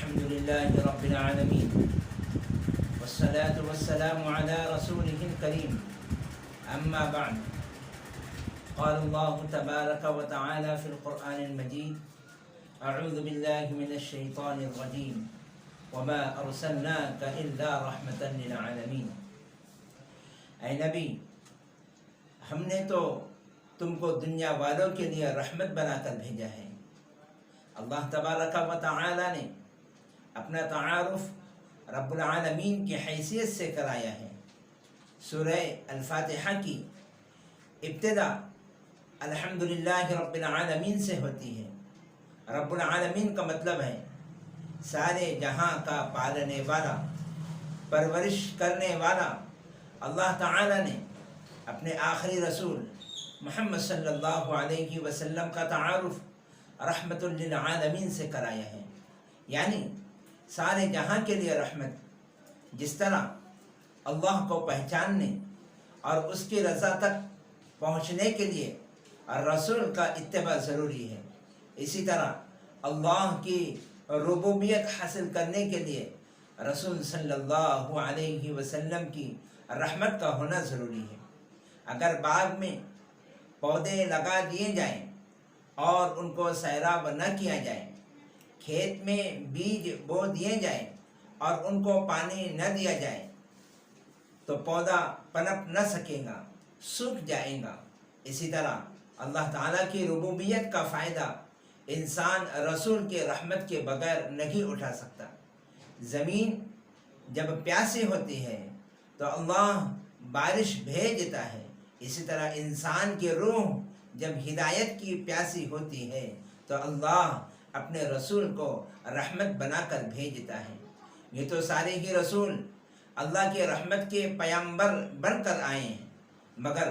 الحمد لله رب العالمين والصلاة والسلام على رسوله الكريم أما بعد قال الله تبارك وتعالى في القرآن المجيد أعوذ بالله من الشيطان الرجيم وما أرسلناك إلا رحمة للعالمين. اے نبی، ہم نے تو تم کو دنیا والوں کے لیے رحمت بنا کر بھیجا ہے. اللہ تبارک و تعالی نے اپنا تعارف رب العالمین کی حیثیت سے کرایا ہے. سورہ الفاتحہ کی ابتدا الحمدللہ رب العالمین سے ہوتی ہے. رب العالمین کا مطلب ہے سارے جہاں کا پالنے والا، پرورش کرنے والا. اللہ تعالی نے اپنے آخری رسول محمد صلی اللہ علیہ وسلم کا تعارف رحمت للعالمین سے کرایا ہے، یعنی سارے جہاں کے لیے رحمت. جس طرح اللہ کو پہچاننے اور اس کی رضا تک پہنچنے کے لیے رسول کا اتباع ضروری ہے، اسی طرح اللہ کی ربوبیت حاصل کرنے کے لیے رسول صلی اللہ علیہ وسلم کی رحمت کا ہونا ضروری ہے. اگر باغ میں پودے لگا دیے جائیں اور ان کو سیراب نہ کیا جائے، کھیت میں بیج بو دیے جائیں اور ان کو پانی نہ دیا جائے تو پودا پنپ نہ سکے گا، سوکھ جائے گا. اسی طرح اللہ تعالیٰ کی ربوبیت کا فائدہ انسان رسول کے رحمت کے بغیر نہیں اٹھا سکتا. زمین جب پیاسی ہوتی ہے تو اللہ بارش بھیج دیتا ہے. اسی طرح انسان کی روح جب ہدایت کی پیاسی ہوتی ہے تو اللہ اپنے رسول کو رحمت بنا کر بھیج دیتا ہے. یہ تو سارے ہی رسول اللہ کے رحمت کے پیامبر بن کر آئے ہیں، مگر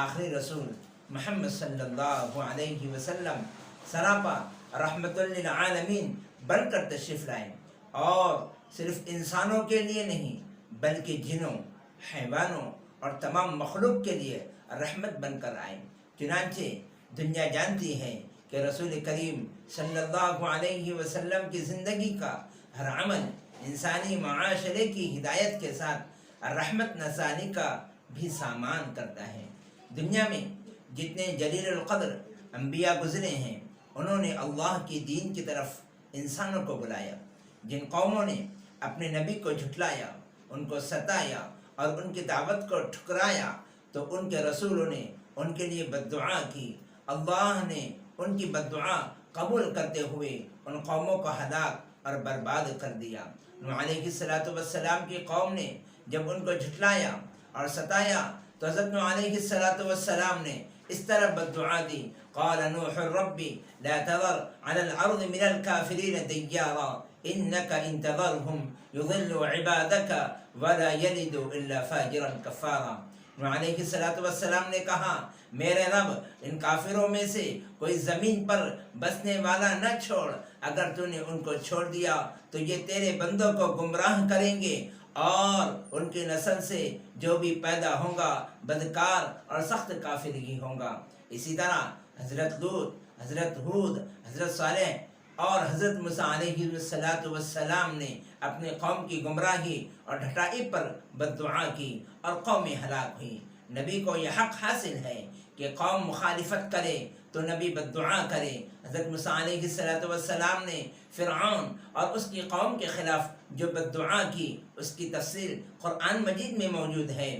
آخری رسول محمد صلی اللہ علیہ وسلم سراپا رحمت للعالمین بن کر تشریف لائے، اور صرف انسانوں کے لیے نہیں بلکہ جنوں، حیوانوں اور تمام مخلوق کے لیے رحمت بن کر آئے. چنانچہ دنیا جانتی ہے کہ رسول کریم صلی اللہ علیہ وسلم کی زندگی کا ہر عمل انسانی معاشرے کی ہدایت کے ساتھ رحمت نسانی کا بھی سامان کرتا ہے. دنیا میں جتنے جلیل القدر انبیاء گزرے ہیں، انہوں نے اللہ کی دین کی طرف انسانوں کو بلایا. جن قوموں نے اپنے نبی کو جھٹلایا، ان کو ستایا اور ان کی دعوت کو ٹھکرایا تو ان کے رسولوں نے ان کے لیے بددعا کی. اللہ نے ان کی بددعا قبول کرتے ہوئے ان قوموں کو ہلاک اور برباد کر دیا. نوح علیہ السلام کی قوم نے جب ان کو جھٹلایا اور ستایا تو حضرت نوح علیہ السلام نے اس طرح بددعا دی: قال نوح رب لا تذر على الارض من الكافرين ديارا انك ان تذرهم يضلوا عبادك ولا يلدوا الا فاجرا كفارا. نوح علیہ السلام نے کہا، میرے رب ان کافروں میں سے کوئی زمین پر بسنے والا نہ چھوڑ. اگر تو نے ان کو چھوڑ دیا تو یہ تیرے بندوں کو گمراہ کریں گے، اور ان کی نسل سے جو بھی پیدا ہوگا بدکار اور سخت کافر ہی ہوگا. اسی طرح حضرت لوط، حضرت ہود، حضرت صالح اور حضرت موسیٰ علیہ السلام نے اپنے قوم کی گمراہی اور ڈھٹائی پر بددعا کی اور قومیں ہلاک ہوئی. نبی کو یہ حق حاصل ہے کہ قوم مخالفت کرے تو نبی بددعا کرے. حضرت موسیٰ علیہ السلام نے فرعون اور اس کی قوم کے خلاف جو بددعا کی اس کی تفصیل قرآن مجید میں موجود ہے.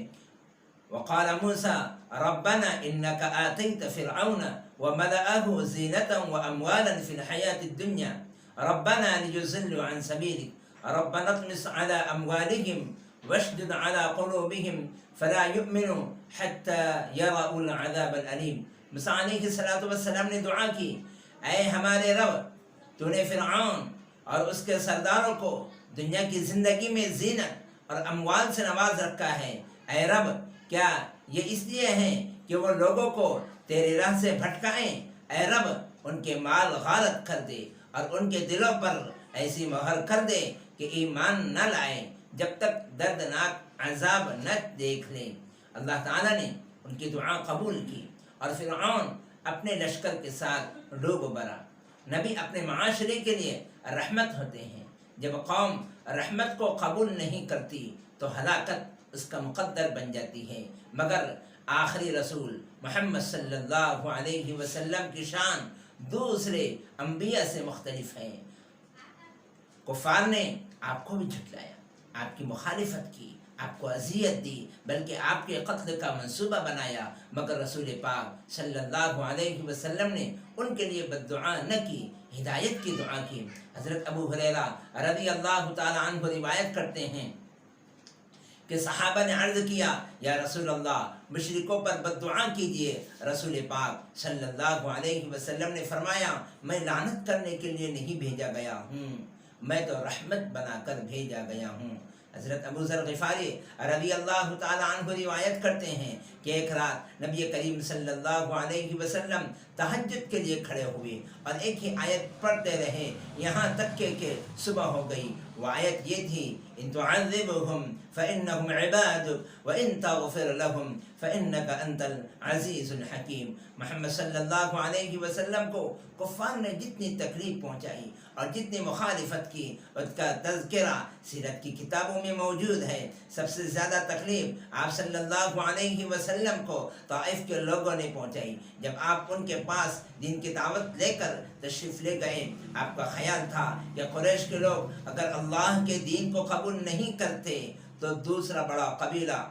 وقال موسى ربنا إنك آتيت فرعون وملأه زينة وأموالا في الحياة الدنيا ربنا ليضلوا عن سبيلك ربنا اطمس على أموالهم واشدد على قلوبهم فلا يؤمنوا حتى يروا العذاب الأليم. موسیٰ علیہ السلام نے دعا کی، اے ہمارے رب، تو نے فرعون اور اس کے سرداروں کو دنیا کی زندگی میں زینت اور اموال سے نواز رکھا ہے. اے رب، کیا یہ اس لیے ہے کہ وہ لوگوں کو تیرے راہ سے بھٹکائیں؟ اے رب، ان کے مال غارت کر دے اور ان کے دلوں پر ایسی مہر کر دے کہ ایمان نہ لائیں جب تک دردناک عذاب نہ دیکھ لیں. اللہ تعالیٰ نے ان کی دعا قبول کی اور فرعون اپنے لشکر کے ساتھ ڈوب مرا. نبی اپنے معاشرے کے لیے رحمت ہوتے ہیں. جب قوم رحمت کو قبول نہیں کرتی تو ہلاکت اس کا مقدر بن جاتی ہے، مگر آخری رسول محمد صلی اللہ علیہ وسلم کی شان دوسرے انبیاء سے مختلف ہے۔ کفار نے آپ کو بھی جھٹلایا، آپ کی مخالفت کی، آپ کو اذیت دی، بلکہ آپ کے قتل کا منصوبہ بنایا، مگر رسول پاک صلی اللہ علیہ وسلم نے ان کے لیے بد دعا نہ کی، ہدایت کی دعا کی۔ حضرت ابو ہریرہ رضی اللہ تعالی عنہ روایت کرتے ہیں کہ صحابہ نے عرض کیا، یا رسول اللہ مشرکوں پر بد دعا کیجئے۔ رسول پاک صلی اللہ علیہ وسلم نے فرمایا، میں لعنت کرنے کے لیے نہیں بھیجا گیا ہوں، میں تو رحمت بنا کر بھیجا گیا ہوں۔ حضرت ابو ذر غفاری رضی اللہ تعالی عنہ روایت کرتے ہیں کہ ایک رات نبی کریم صلی اللہ علیہ وسلم تہجد کے لیے کھڑے ہوئے اور ایک ہی آیت پڑھتے رہے یہاں تک کہ صبح ہو گئی۔ وہ آیت یہ تھی، ان تعذبهم فانهم عبادك وان تغفر لهم فانك انت العزیز الحکیم۔ محمد صلی اللہ علیہ وسلم کو کفار نے جتنی تکلیف پہنچائی اور جتنی مخالفت کی اس کا تذکرہ سیرت کی کتابوں میں موجود ہے۔ سب سے زیادہ تکلیف آپ صلی اللہ علیہ وسلم کو طائف کے لوگوں نے پہنچائی۔ جب آپ ان کے پاس دین کی دعوت لے کر تشریف لے گئے، آپ کا خیال تھا کہ قریش کے لوگ اگر اللہ کے دین کو قبول نہیں کرتے تو دوسرا بڑا قبیلہ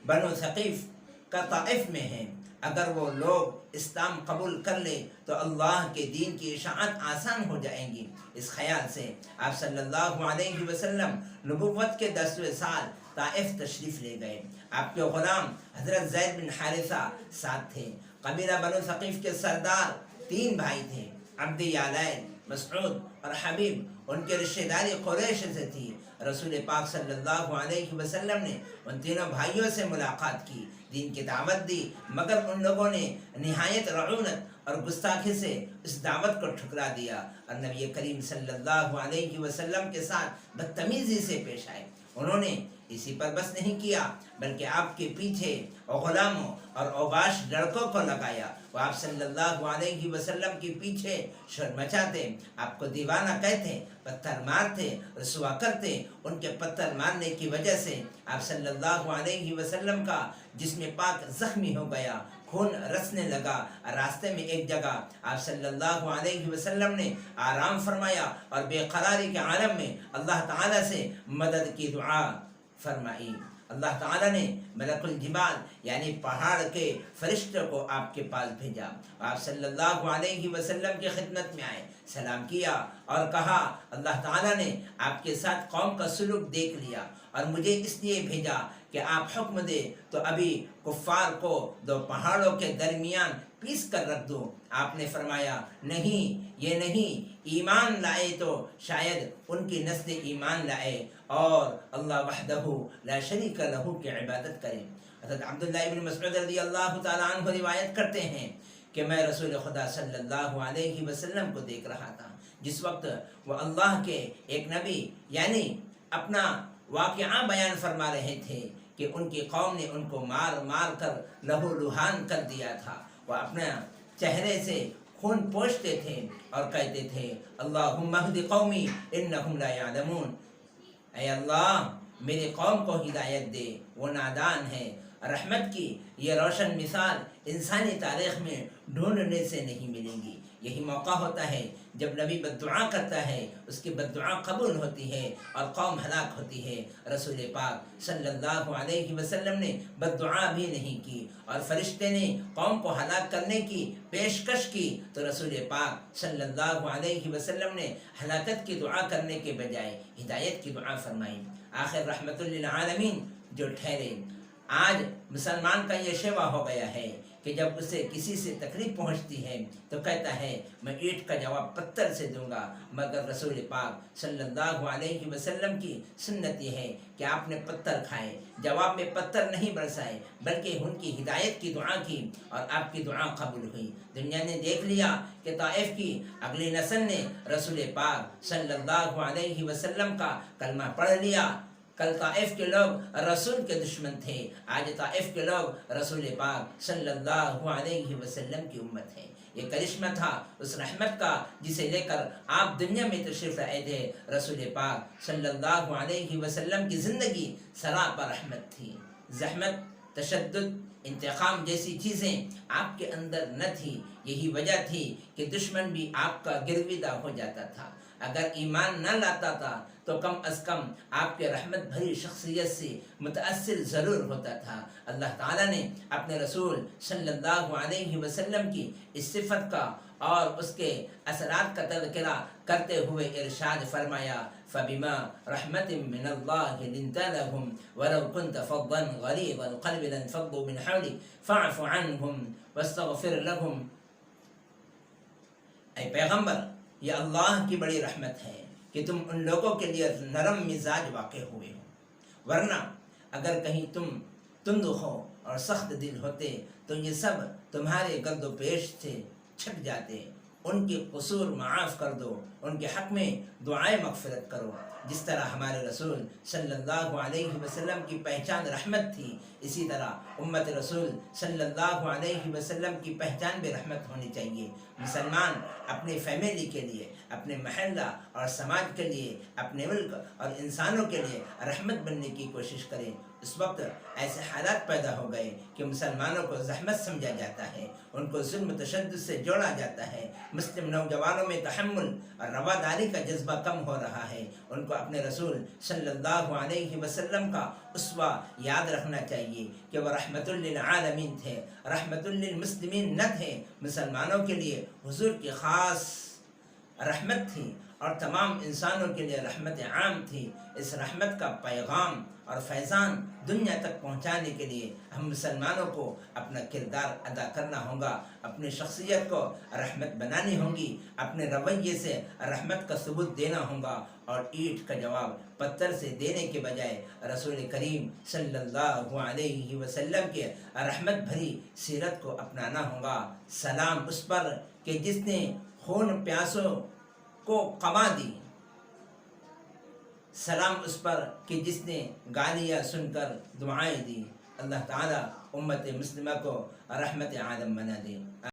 بنو ثقیف کا طائف میں ہے، اگر وہ لوگ اسلام قبول کر لے تو اللہ کے دین کی اشاعت آسان ہو جائیں گی۔ اس خیال سے آپ صلی اللہ علیہ وسلم نبوت کے 10ویں سال طائف تشریف لے گئے۔ آپ کے غلام حضرت زید بن حارثہ ساتھ تھے۔ قبیلہ بنو ثقیف کے سردار 3 بھائی تھے، عبد یالیل، مسعود اور حبیب۔ ان کے رشتہ داری قریش سے تھی۔ رسول پاک صلی اللہ علیہ وسلم نے ان تینوں بھائیوں سے ملاقات کی، دین کی دعوت دی، مگر ان لوگوں نے نہایت رعونت اور گستاخی سے اس دعوت کو ٹھکرا دیا اور نبی کریم صلی اللہ علیہ وسلم کے ساتھ بدتمیزی سے پیش آئے۔ انہوں نے اسی پر بس نہیں کیا بلکہ آپ کے پیچھے غلاموں اور اوباش لڑکوں کو لگایا۔ وہ آپ صلی اللہ علیہ وسلم کے پیچھے شور مچاتے، آپ کو دیوانہ کہتے، پتھر مارتے، رسوا کرتے۔ ان کے پتھر مارنے کی وجہ سے آپ صلی اللہ علیہ وسلم کا جسم پاک زخمی ہو گیا، خون رسنے لگا۔ راستے میں ایک جگہ آپ صلی اللہ علیہ وسلم نے آرام فرمایا اور بے قراری کے عالم میں اللہ تعالیٰ سے مدد کی دعا فرمائی۔ اللہ تعالیٰ نے ملک الجبال یعنی پہاڑ کے فرشتوں کو آپ کے پاس بھیجا۔ آپ صلی اللہ علیہ وسلم کی خدمت میں آئے، سلام کیا اور کہا، اللہ تعالیٰ نے آپ کے ساتھ قوم کا سلوک دیکھ لیا اور مجھے اس لیے بھیجا کہ آپ حکم دے تو ابھی کفار کو 2 پہاڑوں کے درمیان پیس کر رکھ دو۔ آپ نے فرمایا، نہیں، یہ نہیں، ایمان لائے تو شاید ان کی نسل ایمان لائے اور اللہ وحدہ لا شریک لہ کی عبادت کرے۔ حضرت عبداللہ ابن مسعود رضی اللہ تعالیٰ عنہ روایت کرتے ہیں کہ میں رسول خدا صلی اللہ علیہ وسلم کو دیکھ رہا تھا جس وقت وہ اللہ کے ایک نبی یعنی اپنا واقعہ بیان فرما رہے تھے کہ ان کی قوم نے ان کو مار مار کر لہو لہان کر دیا تھا۔ وہ اپنے چہرے سے خون پوچھتے تھے اور کہتے تھے، اللہم اہد قومی انہم لا یعلمون، اے اللہ میری قوم کو ہدایت دے، وہ نادان ہے۔ رحمت کی یہ روشن مثال انسانی تاریخ میں ڈھونڈنے سے نہیں ملیں گی۔ یہی موقع ہوتا ہے جب نبی بد دعا کرتا ہے، اس کی بد دعا قبول ہوتی ہے اور قوم ہلاک ہوتی ہے۔ رسول پاک صلی اللہ علیہ وسلم نے بد دعا بھی نہیں کی اور فرشتے نے قوم کو ہلاک کرنے کی پیشکش کی تو رسول پاک صلی اللہ علیہ وسلم نے ہلاکت کی دعا کرنے کے بجائے ہدایت کی دعا فرمائی۔ آخر رحمت للعالمین جو ٹھہرے۔ آج مسلمان کا یہ شیوا ہو گیا ہے کہ جب اسے کسی سے تکلیف پہنچتی ہے تو کہتا ہے میں اینٹ کا جواب پتھر سے دوں گا، مگر رسول پاک صلی اللہ علیہ وسلم کی سنت یہ ہے کہ آپ نے پتھر کھائے، جواب میں پتھر نہیں برسائے بلکہ ان کی ہدایت کی دعا کی اور آپ کی دعا قبول ہوئی۔ دنیا نے دیکھ لیا کہ طائف کی اگلی نسل نے رسول پاک صلی اللہ علیہ وسلم کا کلمہ پڑھ لیا۔ کل طائف کے لوگ رسول کے دشمن تھے، آج طائف کے لوگ رسول پاک صلی اللہ علیہ وسلم کی امت ہیں۔ یہ کرشمہ تھا اس رحمت کا جسے لے کر آپ دنیا میں تشریف لائے تھے۔ رسول پاک صلی اللہ علیہ وسلم کی زندگی سراپا رحمت تھی۔ زحمت، تشدد، انتقام جیسی چیزیں آپ کے اندر نہ تھی۔ یہی وجہ تھی کہ دشمن بھی آپ کا گرویدہ ہو جاتا تھا۔ اگر ایمان نہ لاتا تھا تو کم از کم آپ کے رحمت بھری شخصیت سے متاثر ضرور ہوتا تھا۔ اللہ تعالیٰ نے اپنے رسول صلی اللہ علیہ وسلم کی اس صفت کا اور اس کے اثرات کا تذکرہ کرتے ہوئے ارشاد فرمایا، فَبِمَا رَحْمَةٍ مِّنَ اللَّهِ لِنْتَ لَهُمْ وَلَوْ كُنْتَ فَظًّا غَلِيظَ الْقَلْبِ لَانفَضُّوا مِنْ حَوْلِكَ فَاعْفُ عَنْهُمْ وَاسْتَغْفِرْ لَهُمْ۔ اے پیغمبر، یہ اللہ کی بڑی رحمت ہے کہ تم ان لوگوں کے لیے نرم مزاج واقع ہوئے ہو، ورنہ اگر کہیں تم تند ہو اور سخت دل ہوتے تو یہ سب تمہارے گرد و پیش سے چھٹ جاتے۔ ان کے قصور معاف کر دو، ان کے حق میں دعائیں مغفرت کرو۔ جس طرح ہمارے رسول صلی اللہ علیہ وسلم کی پہچان رحمت تھی، اسی طرح امت رسول صلی اللہ علیہ وسلم کی پہچان بھی رحمت ہونی چاہیے۔ مسلمان اپنی فیملی کے لیے، اپنے محلہ اور سماج کے لیے، اپنے ملک اور انسانوں کے لیے رحمت بننے کی کوشش کرے۔ اس وقت ایسے حالات پیدا ہو گئے کہ مسلمانوں کو زحمت سمجھا جاتا ہے، ان کو ظلم تشدد سے جوڑا جاتا ہے۔ مسلم نوجوانوں میں تحمل اور رواداری کا جذبہ کم ہو رہا ہے۔ ان کو اپنے رسول صلی اللہ علیہ وسلم کا اسوہ یاد رکھنا چاہیے کہ وہ رحمت للعالمین تھے، رحمت للمسلمین نہ تھے۔ مسلمانوں کے لیے حضور کی خاص رحمت تھی اور تمام انسانوں کے لیے رحمت عام تھی۔ اس رحمت کا پیغام اور فیضان دنیا تک پہنچانے کے لیے ہم مسلمانوں کو اپنا کردار ادا کرنا ہوگا، اپنی شخصیت کو رحمت بنانی ہوگی، اپنے رویے سے رحمت کا ثبوت دینا ہوگا، اور اینٹ کا جواب پتھر سے دینے کے بجائے رسول کریم صلی اللہ علیہ وسلم کے رحمت بھری سیرت کو اپنانا ہوگا۔ سلام اس پر کہ جس نے خون پیاسوں کو قوا دی، سلام اس پر کہ جس نے گالیاں سن کر دعائیں دی۔ اللہ تعالیٰ امت مسلمہ کو رحمت عالم بنا دے۔